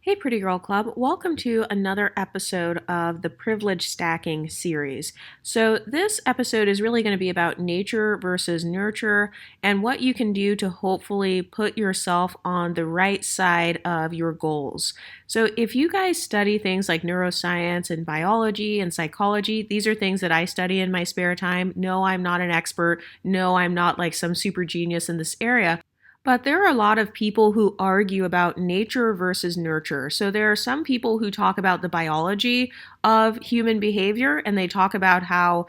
Hey, Pretty Girl Club. Welcome to another episode of the Privilege Stacking series. So, this episode is really going to be about nature versus nurture and what you can do to hopefully put yourself on the right side of your goals. So, if you guys study things like neuroscience and biology and psychology, these are things that I study in my spare time. No, I'm not an expert. No, I'm not like some super genius in this area. But there are a lot of people who argue about nature versus nurture. So there are some people who talk about the biology of human behavior and they talk about how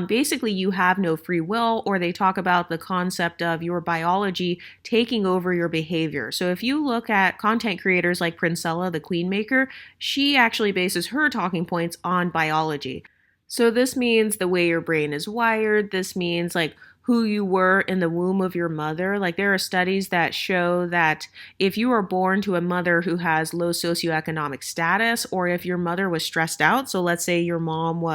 basically you have no free will, or they talk about the concept of your biology taking over your behavior. So if you look at content creators like Princella, the Queen Maker, she actually bases her talking points on biology. So this means the way your brain is wired. This means like who you were in the womb of your mother. Like there are studies that show that if you are born to a mother who has low socioeconomic status, or if your mother was stressed out, so let's say your mom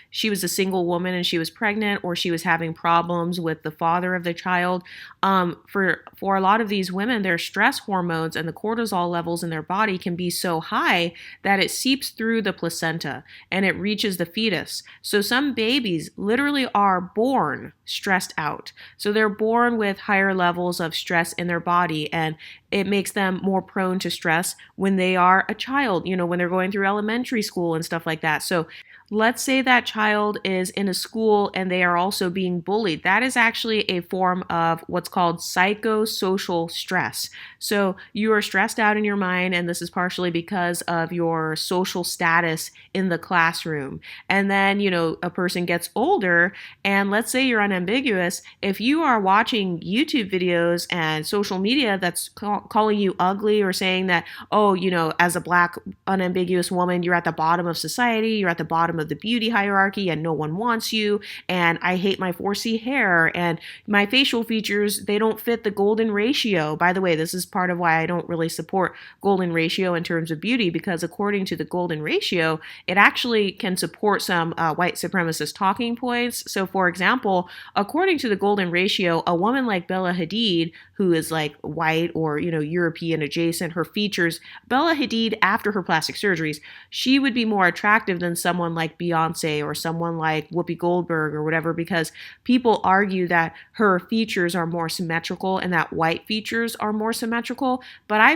she was a single woman and she was pregnant, or she was having problems with the father of the child, for a lot of these women, their stress hormones and the cortisol levels in their body can be so high that it seeps through the placenta and it reaches the fetus. So some babies literally are born stressed out. So they're born with higher levels of stress in their body, and it makes them more prone to stress when they are a child, when they're going through elementary school and stuff like that. So let's say that child is in a school and they are also being bullied. That is actually a form of what's called psychosocial stress. So you are stressed out in your mind, and this is partially because of your social status in the classroom. And then, a person gets older, and let's say you're unambiguous. If you are watching YouTube videos and social media that's calling you ugly, or saying that, oh, as a black unambiguous woman, you're at the bottom of society, you're at the bottom of the beauty hierarchy, and no one wants you, and I hate my 4C hair, and my facial features, they don't fit the golden ratio. By the way, this is part of why I don't really support golden ratio in terms of beauty, because according to the golden ratio, it actually can support some white supremacist talking points. So for example, according to the golden ratio, a woman like Bella Hadid, who is like white or European adjacent, her features, Bella Hadid after her plastic surgeries, she would be more attractive than someone like Beyonce or someone like Whoopi Goldberg or whatever, because people argue that her features are more symmetrical and that white features are more symmetrical. But I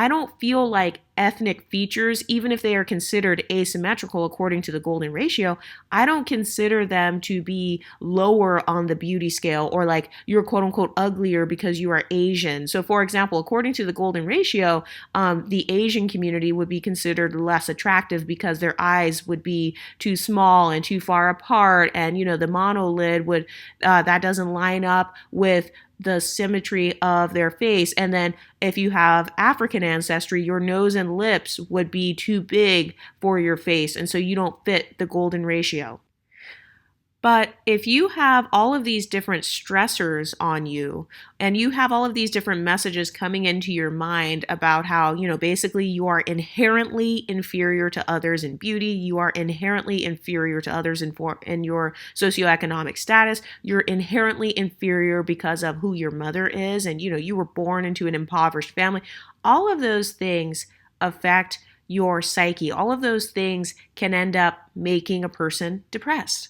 don't feel like ethnic features, even if they are considered asymmetrical according to the golden ratio, I don't consider them to be lower on the beauty scale, or like you're quote unquote uglier because you are Asian. So for example, according to the golden ratio, the Asian community would be considered less attractive because their eyes would be too small and too far apart, and the monolid would that doesn't line up with the symmetry of their face. And then if you have African ancestry, your nose and lips would be too big for your face, and so you don't fit the golden ratio. But if you have all of these different stressors on you, and you have all of these different messages coming into your mind about how, basically you are inherently inferior to others in beauty, you are inherently inferior to others in your socioeconomic status, you're inherently inferior because of who your mother is, and, you were born into an impoverished family, all of those things affect your psyche. All of those things can end up making a person depressed.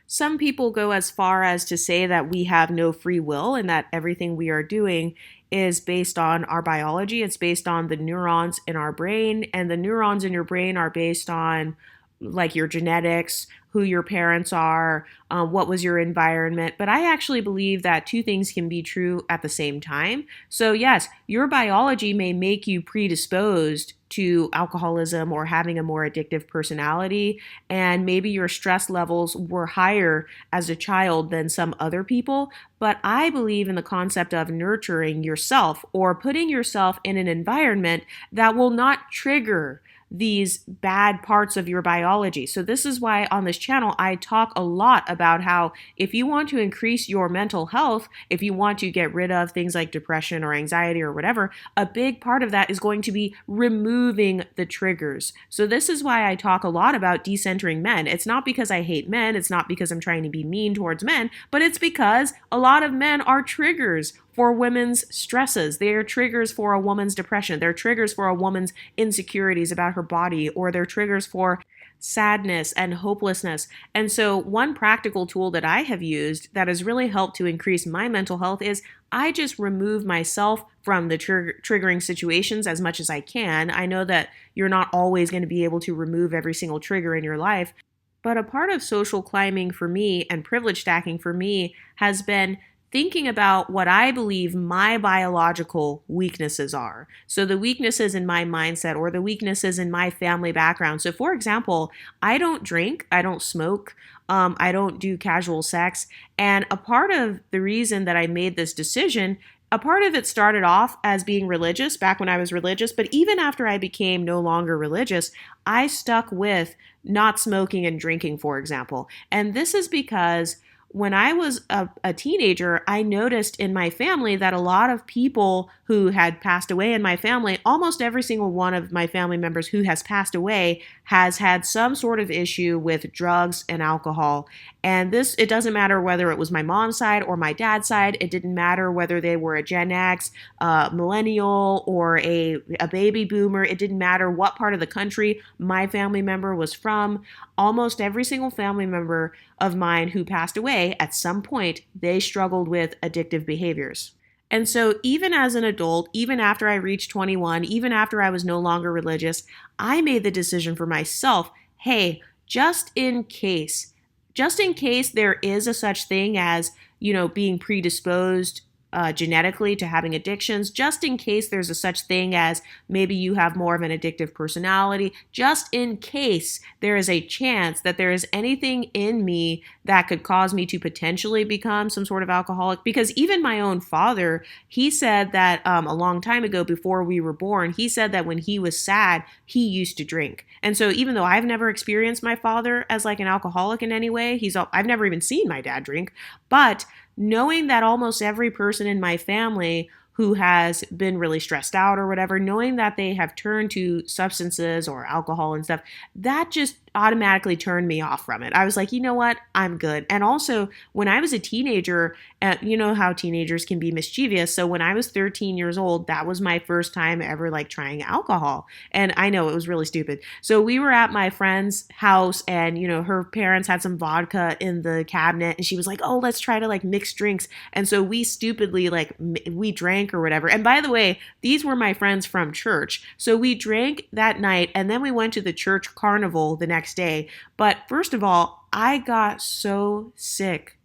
Some people go as far as to say that we have no free will and that everything we are doing is based on our biology. It's based on the neurons in our brain, and the neurons in your brain are based on like your genetics, who your parents are, what was your environment. But I actually believe that two things can be true at the same time. So yes, your biology may make you predisposed to alcoholism or having a more addictive personality, and maybe your stress levels were higher as a child than some other people. But I believe in the concept of nurturing yourself, or putting yourself in an environment that will not trigger these bad parts of your biology. So this is why on this channel I talk a lot about how if you want to increase your mental health, if you want to get rid of things like depression or anxiety or whatever, a big part of that is going to be removing the triggers. So this is why I talk a lot about decentering men. It's not because I hate men, it's not because I'm trying to be mean towards men, but it's because a lot of men are triggers for women's stresses. They are triggers for a woman's depression. They're triggers for a woman's insecurities about her body, or they're triggers for sadness and hopelessness. And so, one practical tool that I have used that has really helped to increase my mental health is I just remove myself from the triggering situations as much as I can. I know that you're not always going to be able to remove every single trigger in your life, but a part of social climbing for me and privilege stacking for me has been thinking about what I believe my biological weaknesses are. So the weaknesses in my mindset or the weaknesses in my family background. So for example, I don't drink, I don't smoke, I don't do casual sex. And a part of the reason that I made this decision, a part of it started off as being religious back when I was religious, but even after I became no longer religious, I stuck with not smoking and drinking, for example. And this is because when I was a teenager, I noticed in my family that a lot of people who had passed away in my family, almost every single one of my family members who has passed away has had some sort of issue with drugs and alcohol. And this, it doesn't matter whether it was my mom's side or my dad's side. It didn't matter whether they were a Gen X, millennial, or a baby boomer. It didn't matter what part of the country my family member was from. Almost every single family member of mine who passed away, at some point, they struggled with addictive behaviors. And so, even as an adult, even after I reached 21, even after I was no longer religious, I made the decision for myself, hey, just in case there is a such thing as, being predisposed genetically to having addictions, just in case there's a such thing as maybe you have more of an addictive personality, just in case there is a chance that there is anything in me that could cause me to potentially become some sort of alcoholic. Because even my own father, he said that a long time ago before we were born, he said that when he was sad, he used to drink. And so even though I've never experienced my father as like an alcoholic in any way, I've never even seen my dad drink, but knowing that almost every person in my family who has been really stressed out or whatever, knowing that they have turned to substances or alcohol and stuff, that just automatically turned me off from it. I was like, you know what? I'm good. And also, when I was a teenager, you know how teenagers can be mischievous. So when I was 13 years old, that was my first time ever like trying alcohol. And I know it was really stupid. So we were at my friend's house and, her parents had some vodka in the cabinet and she was like, oh, let's try to like mix drinks. And so we stupidly we drank or whatever. And by the way, these were my friends from church. So we drank that night and then we went to the church carnival the next day. But first of all, I got so sick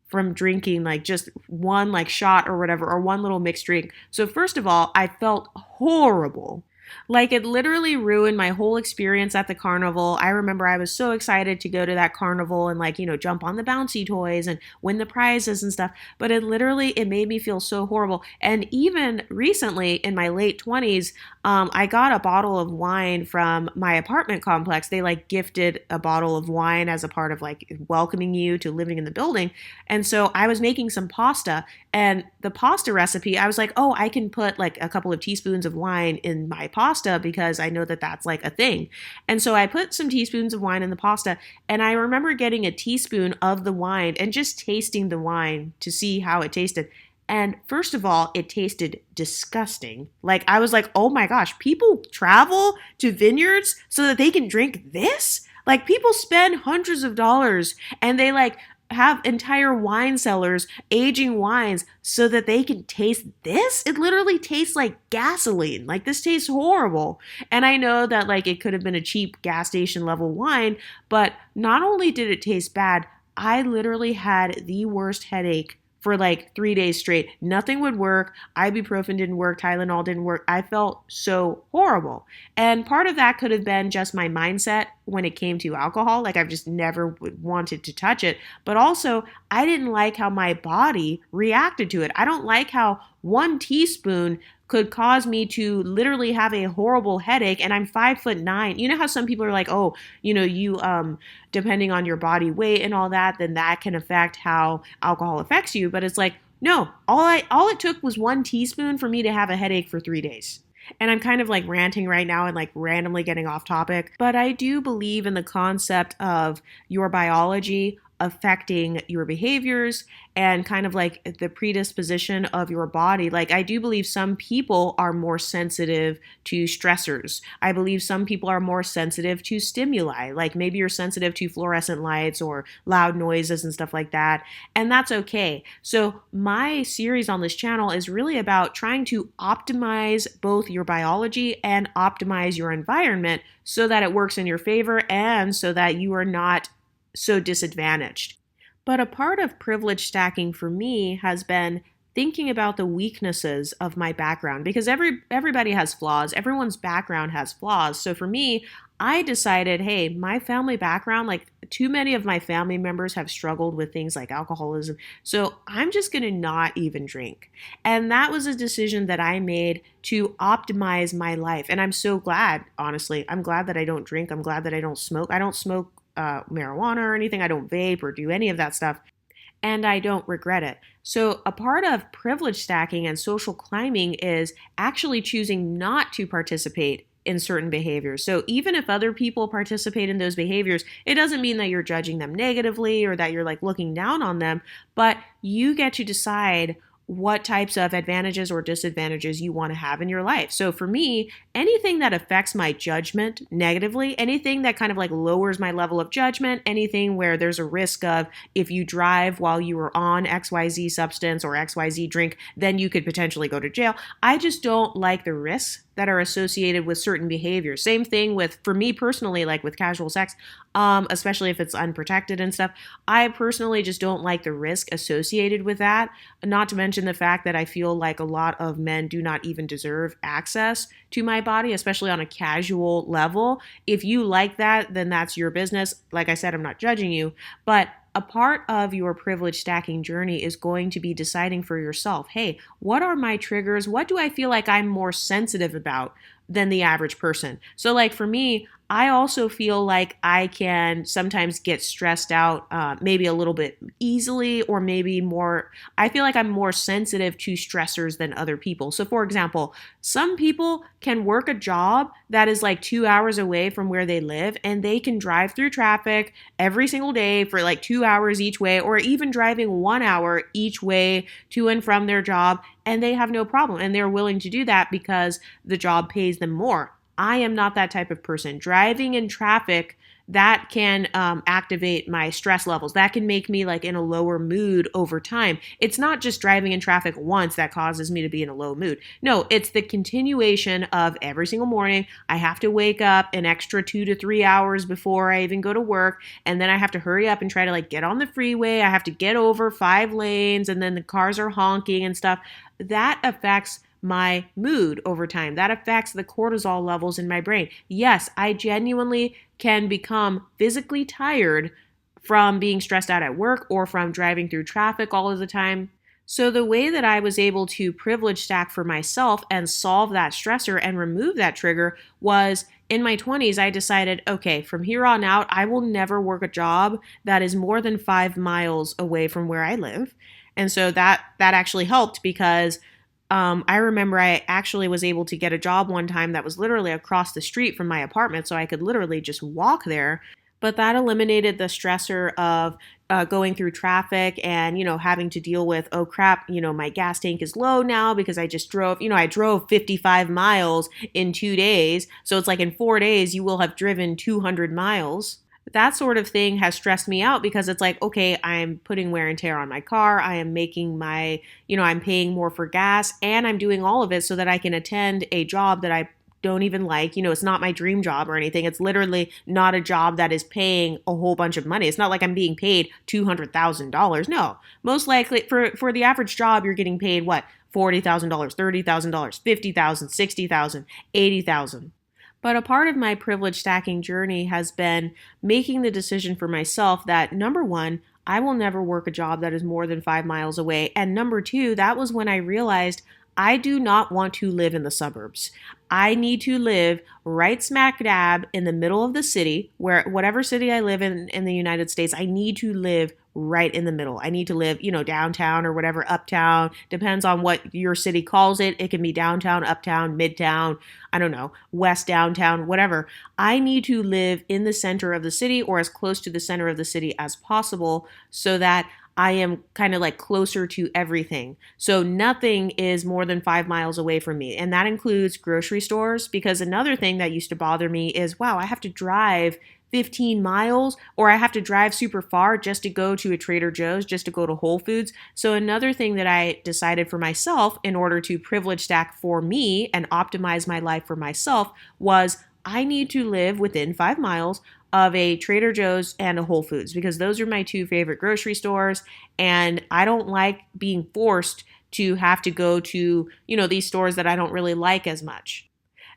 from drinking like just one like shot or whatever, or one little mixed drink. So first of all, I felt horrible. Like it literally ruined my whole experience at the carnival. I remember I was so excited to go to that carnival and jump on the bouncy toys and win the prizes and stuff. But it made me feel so horrible. And even recently in my late 20s, I got a bottle of wine from my apartment complex. They gifted a bottle of wine as a part of welcoming you to living in the building. And so I was making some pasta, and the pasta recipe, I was like, oh, I can put a couple of teaspoons of wine in my pasta because I know that that's a thing. And so I put some teaspoons of wine in the pasta, and I remember getting a teaspoon of the wine and just tasting the wine to see how it tasted. And first of all, it tasted disgusting. I was like, oh my gosh, people travel to vineyards so that they can drink this? People spend hundreds of dollars and they have entire wine cellars aging wines so that they can taste this? It literally tastes like gasoline. This tastes horrible. And I know that it could have been a cheap gas station level wine, but not only did it taste bad, I literally had the worst headache for 3 days straight. Nothing would work. Ibuprofen didn't work. Tylenol didn't work. I felt so horrible. And part of that could have been just my mindset when it came to alcohol. I've just never wanted to touch it. But also, I didn't like how my body reacted to it. I don't like how 1 teaspoon could cause me to literally have a horrible headache, and I'm 5'9". You know how some people are like, oh, you depending on your body weight and all that, then that can affect how alcohol affects you. But it's no, all it took was 1 teaspoon for me to have a headache for 3 days. And I'm kind of ranting right now and randomly getting off topic, but I do believe in the concept of your biology affecting your behaviors and kind of like the predisposition of your body. Like, I do believe some people are more sensitive to stressors. I believe some people are more sensitive to stimuli. Like, maybe you're sensitive to fluorescent lights or loud noises and stuff like that. And that's okay. So, my series on this channel is really about trying to optimize both your biology and optimize your environment so that it works in your favor and so that you are not so disadvantaged. But a part of privilege stacking for me has been thinking about the weaknesses of my background, because everybody has flaws. Everyone's background has flaws. So for me, I decided, hey, my family background, like too many of my family members have struggled with things like alcoholism. So I'm just going to not even drink. And that was a decision that I made to optimize my life. And I'm so glad, honestly. I'm glad that I don't drink. I'm glad that I don't smoke. I don't smoke marijuana or anything. I don't vape or do any of that stuff. And I don't regret it. So, a part of privilege stacking and social climbing is actually choosing not to participate in certain behaviors. So, even if other people participate in those behaviors, it doesn't mean that you're judging them negatively or that you're like looking down on them, but you get to decide what types of advantages or disadvantages you want to have in your life. So for me, anything that affects my judgment negatively, anything that kind of like lowers my level of judgment, anything where there's a risk of if you drive while you are on XYZ substance or XYZ drink, then you could potentially go to jail. I just don't like the risks that are associated with certain behaviors. Same thing with, for me personally, like with casual sex, especially if it's unprotected and stuff. I personally just don't like the risk associated with that. Not to mention the fact that I feel like a lot of men do not even deserve access to my body, especially on a casual level. If you like that, then that's your business. Like I said, I'm not judging you, but a part of your privilege stacking journey is going to be deciding for yourself, hey, what are my triggers? What do I feel like I'm more sensitive about than the average person? So like for me, I also feel like I can sometimes get stressed out maybe a little bit easily, or maybe more, I feel like I'm more sensitive to stressors than other people. So for example, some people can work a job that is like 2 hours away from where they live, and they can drive through traffic every single day for like 2 hours each way, or even driving 1 hour each way to and from their job, and they have no problem. And they're willing to do that because the job pays them more. I am not that type of person. Driving in traffic, that can activate my stress levels. That can make me like in a lower mood over time. It's not just driving in traffic once that causes me to be in a low mood. No, it's the continuation of every single morning. I have to wake up an extra 2 to 3 hours before I even go to work. And then I have to hurry up and try to like get on the freeway. I have to get over 5 lanes, and then the cars are honking and stuff. That affects my mood over time. That affects the cortisol levels in my brain. Yes, I genuinely can become physically tired from being stressed out at work or from driving through traffic all of the time. So the way that I was able to privilege stack for myself and solve that stressor and remove that trigger was in my 20s, I decided, okay, from here on out, I will never work a job that is more than 5 miles away from where I live. And so that actually helped, because I remember I actually was able to get a job one time that was literally across the street from my apartment, so I could literally just walk there. But that eliminated the stressor of going through traffic and, having to deal with, oh crap, my gas tank is low now because I just drove, I drove 55 miles in 2 days. So it's like in 4 days, you will have driven 200 miles. That sort of thing has stressed me out, because it's like, okay, I'm putting wear and tear on my car. I am making I'm paying more for gas, and I'm doing all of it so that I can attend a job that I don't even like. It's not my dream job or anything. It's literally not a job that is paying a whole bunch of money. It's not like I'm being paid $200,000. No, most likely for the average job, you're getting paid what? $40,000, $30,000, $50,000, $60,000, $80,000. But a part of my privilege stacking journey has been making the decision for myself that, number one, I will never work a job that is more than 5 miles away. And number two, that was when I realized I do not want to live in the suburbs. I need to live right smack dab in the middle of the city, where whatever city I live in the United States, I need to live right in the middle. I need to live, downtown or whatever, uptown, depends on what your city calls it. It can be downtown, uptown, midtown, I don't know, west downtown, whatever. I need to live in the center of the city or as close to the center of the city as possible so that I am kind of like closer to everything. So nothing is more than 5 miles away from me. And that includes grocery stores, because another thing that used to bother me is, wow, I have to drive 15 miles or I have to drive super far just to go to a Trader Joe's, just to go to Whole Foods. So another thing that I decided for myself in order to privilege stack for me and optimize my life for myself was I need to live within 5 miles of a Trader Joe's and a Whole Foods, because those are my two favorite grocery stores. And I don't like being forced to have to go to, these stores that I don't really like as much.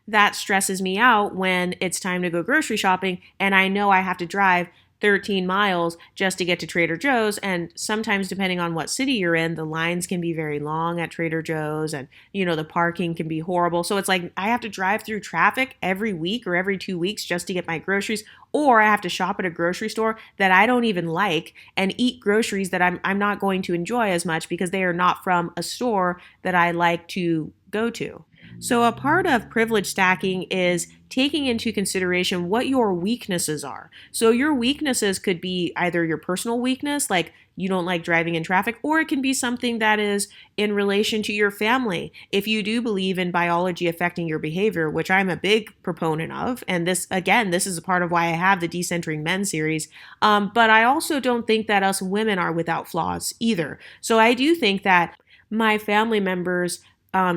That stresses me out when it's time to go grocery shopping and I know I have to drive 13 miles just to get to Trader Joe's. And sometimes, depending on what city you're in, the lines can be very long at Trader Joe's and, the parking can be horrible. So it's like I have to drive through traffic every week or every 2 weeks just to get my groceries, or I have to shop at a grocery store that I don't even like and eat groceries that I'm not going to enjoy as much because they are not from a store that I like to go to. So, a part of privilege stacking is taking into consideration what your weaknesses are. So, your weaknesses could be either your personal weakness, like you don't like driving in traffic, or it can be something that is in relation to your family. If you do believe in biology affecting your behavior, which I'm a big proponent of, and this is a part of why I have the Decentering Men series, but I also don't think that us women are without flaws either. So, I do think that my family members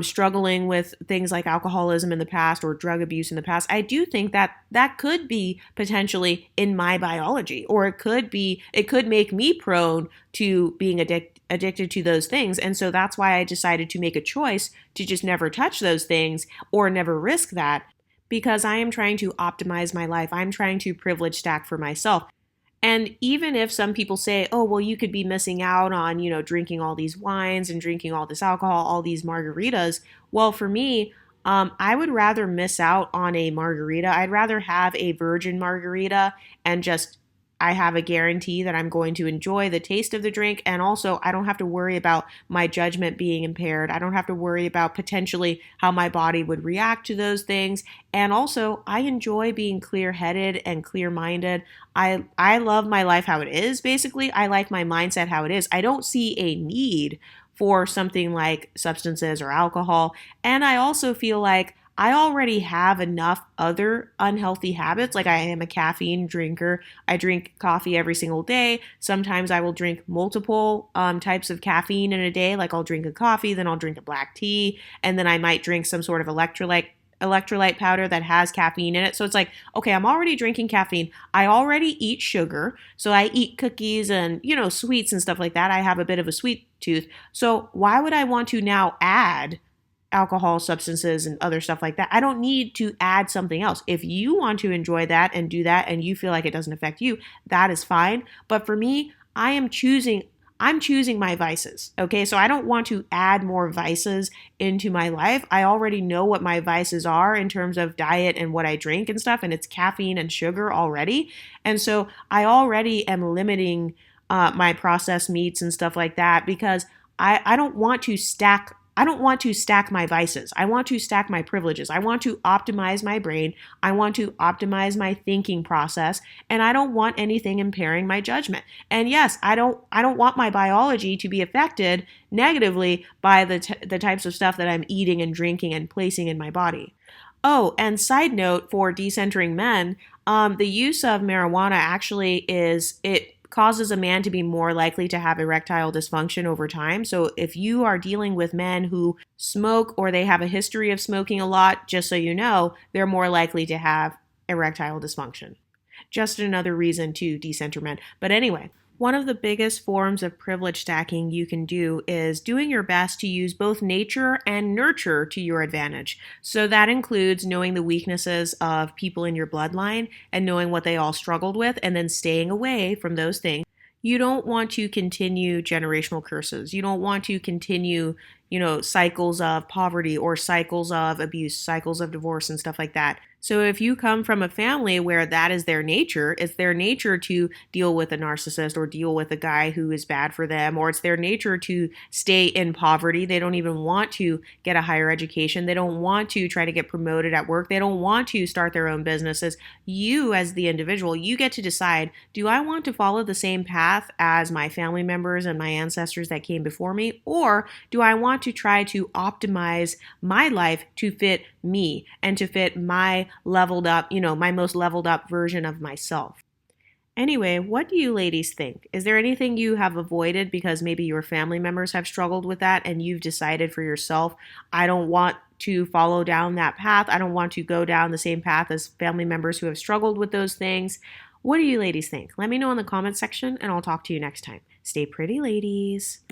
struggling with things like alcoholism in the past or drug abuse in the past, I do think that that could be potentially in my biology, or it could make me prone to being addicted to those things. And so that's why I decided to make a choice to just never touch those things or never risk that, because I am trying to optimize my life. I'm trying to privilege stack for myself. And even if some people say, oh, well, you could be missing out on, drinking all these wines and drinking all this alcohol, all these margaritas. Well, for me, I would rather miss out on a margarita. I'd rather have a virgin margarita and just I have a guarantee that I'm going to enjoy the taste of the drink. And also, I don't have to worry about my judgment being impaired. I don't have to worry about potentially how my body would react to those things. And also, I enjoy being clear-headed and clear-minded. I love my life how it is, basically. I like my mindset how it is. I don't see a need for something like substances or alcohol. And I also feel like I already have enough other unhealthy habits. Like I am a caffeine drinker. I drink coffee every single day. Sometimes I will drink multiple types of caffeine in a day. Like I'll drink a coffee, then I'll drink a black tea, and then I might drink some sort of electrolyte powder that has caffeine in it. So it's like, okay, I'm already drinking caffeine. I already eat sugar. So I eat cookies and, sweets and stuff like that. I have a bit of a sweet tooth. So why would I want to now add alcohol, substances, and other stuff like that? I don't need to add something else. If you want to enjoy that and do that and you feel like it doesn't affect you, that is fine. But for me, I'm choosing my vices. Okay. So I don't want to add more vices into my life. I already know what my vices are in terms of diet and what I drink and stuff. And it's caffeine and sugar already. And so I already am limiting my processed meats and stuff like that because I don't want to stack my vices. I want to stack my privileges. I want to optimize my brain. I want to optimize my thinking process, and I don't want anything impairing my judgment. And yes, I don't want my biology to be affected negatively by the types of stuff that I'm eating and drinking and placing in my body. Oh, and side note for decentering men, the use of marijuana actually it causes a man to be more likely to have erectile dysfunction over time. So if you are dealing with men who smoke or they have a history of smoking a lot, just so you know, they're more likely to have erectile dysfunction. Just another reason to decenter men. But anyway, one of the biggest forms of privilege stacking you can do is doing your best to use both nature and nurture to your advantage. So that includes knowing the weaknesses of people in your bloodline and knowing what they all struggled with and then staying away from those things. You don't want to continue generational curses. You don't want to continue, cycles of poverty or cycles of abuse, cycles of divorce, and stuff like that. So if you come from a family where that is their nature, it's their nature to deal with a narcissist or deal with a guy who is bad for them, or it's their nature to stay in poverty. They don't even want to get a higher education. They don't want to try to get promoted at work. They don't want to start their own businesses. You, as the individual, you get to decide, do I want to follow the same path as my family members and my ancestors that came before me? Or do I want to try to optimize my life to fit me and to fit my leveled up, my most leveled up version of myself? Anyway, what do you ladies think? Is there anything you have avoided because maybe your family members have struggled with that and you've decided for yourself, I don't want to follow down that path. I don't want to go down the same path as family members who have struggled with those things. What do you ladies think? Let me know in the comment section and I'll talk to you next time. Stay pretty, ladies.